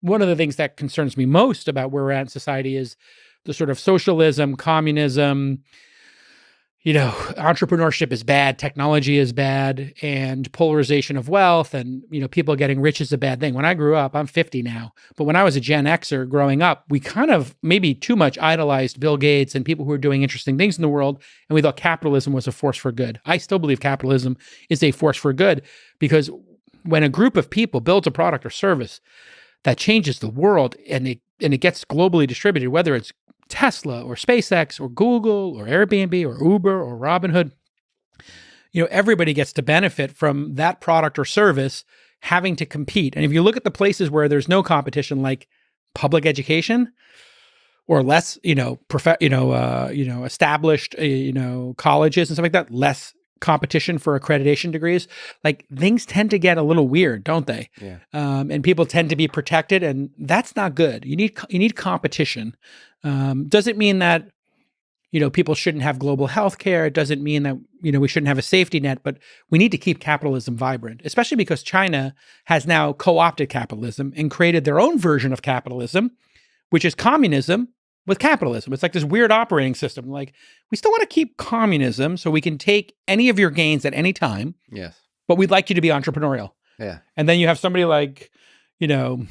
one of the things that concerns me most about where we're at in society is the sort of socialism, communism, entrepreneurship is bad, technology is bad, and polarization of wealth and, people getting rich is a bad thing. When I grew up, I'm 50 now, but when I was a Gen Xer growing up, we kind of maybe too much idolized Bill Gates and people who are doing interesting things in the world, and we thought capitalism was a force for good. I still believe capitalism is a force for good because when a group of people builds a product or service that changes the world and it gets globally distributed, whether it's Tesla or SpaceX or Google or Airbnb or Uber or Robinhood, everybody gets to benefit from that product or service having to compete. And if you look at the places where there's no competition, like public education or less, established, colleges and stuff like that, less competition for accreditation degrees, like things tend to get a little weird, don't they? Yeah. And people tend to be protected, and that's not good. You need competition. Doesn't mean that, people shouldn't have global health care. It doesn't mean that, we shouldn't have a safety net, but we need to keep capitalism vibrant, especially because China has now co-opted capitalism and created their own version of capitalism, which is communism with capitalism. It's like this weird operating system. Like, we still want to keep communism so we can take any of your gains at any time. Yes. But we'd like you to be entrepreneurial. Yeah. And then you have somebody like, the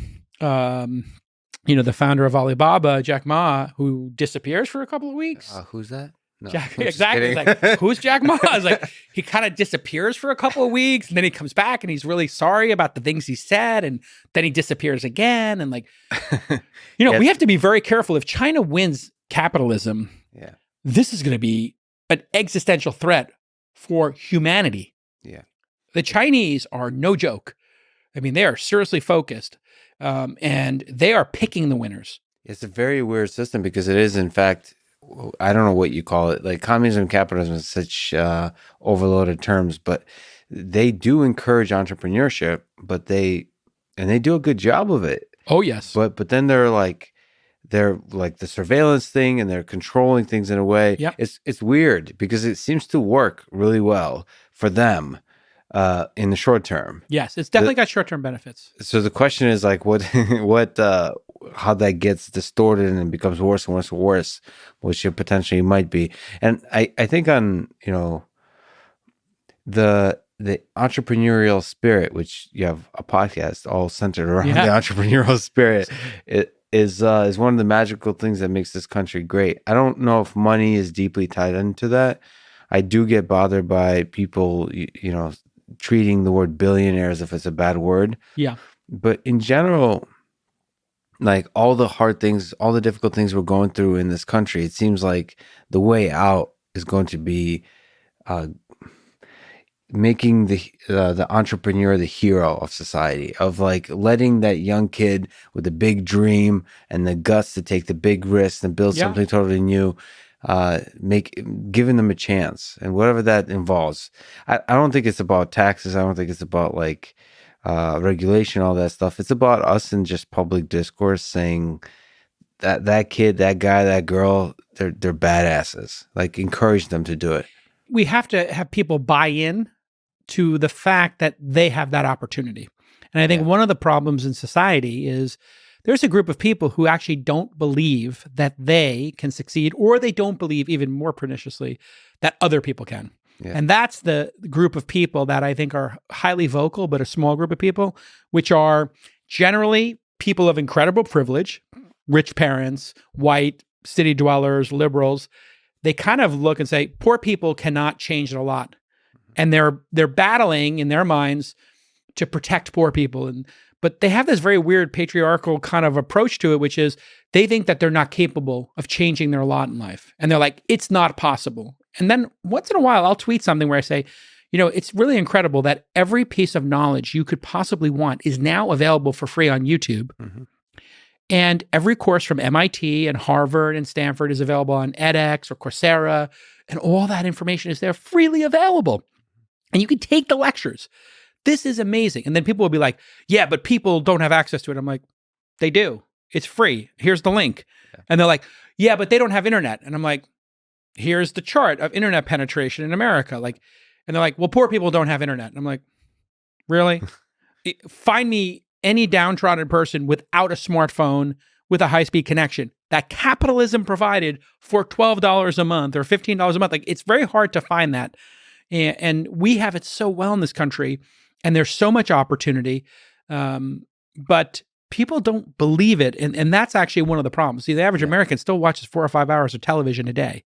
founder of Alibaba, Jack Ma, who disappears for a couple of weeks. Who's that? No, Exactly. It's like, who's Jack Ma? It's like, he kind of disappears for a couple of weeks, and then he comes back and he's really sorry about the things he said, and then he disappears again. And like, we have to be very careful. If China wins capitalism, this is going to be an existential threat for humanity. Yeah. The Chinese are no joke. I mean, they are seriously focused, and they are picking the winners. It's a very weird system because it is, in fact, I don't know what you call it. Like communism and capitalism is such overloaded terms, but they do encourage entrepreneurship, but they do a good job of it. Oh yes. But then they're like the surveillance thing, and they're controlling things in a way. Yep. It's weird because it seems to work really well for them in the short term. Yes, it's definitely got short-term benefits. So the question is like, how that gets distorted and becomes worse and worse and worse, which it potentially might be. And I think on, the entrepreneurial spirit, which you have a podcast all centered around the entrepreneurial spirit, it is one of the magical things that makes this country great. I don't know if money is deeply tied into that. I do get bothered by people, treating the word billionaire as if it's a bad word. Yeah. But in general, like all the hard things, all the difficult things we're going through in this country, it seems like the way out is going to be making the entrepreneur the hero of society, of like letting that young kid with a big dream and the guts to take the big risks and build something totally new, giving them a chance, and whatever that involves. I don't think it's about taxes. I don't think it's about like regulation, all that stuff. It's about us in just public discourse saying that kid, that guy, that girl, they're badasses. Like, encourage them to do it. We have to have people buy in to the fact that they have that opportunity. And I think one of the problems in society is there's a group of people who actually don't believe that they can succeed, or they don't believe, even more perniciously, that other people can. Yeah. And that's the group of people that I think are highly vocal, but a small group of people, which are generally people of incredible privilege, rich parents, white, city dwellers, liberals. They kind of look and say, poor people cannot change it a lot. And they're battling in their minds to protect poor people. But they have this very weird patriarchal kind of approach to it, which is they think that they're not capable of changing their lot in life. And they're like, it's not possible. And then once in a while, I'll tweet something where I say, it's really incredible that every piece of knowledge you could possibly want is now available for free on YouTube. Mm-hmm. And every course from MIT and Harvard and Stanford is available on edX or Coursera. And all that information is there freely available. And you can take the lectures. This is amazing. And then people will be like, yeah, but people don't have access to it. I'm like, they do. It's free. Here's the link. Yeah. And they're like, yeah, but they don't have internet. And I'm like, here's the chart of internet penetration in America. And they're like, well, poor people don't have internet. And I'm like, really? Find me any downtrodden person without a smartphone with a high-speed connection that capitalism provided for $12 a month or $15 a month. Like, it's very hard to find that. And we have it so well in this country, and there's so much opportunity. But people don't believe it. And that's actually one of the problems. See, the average American still watches 4 or 5 hours of television a day.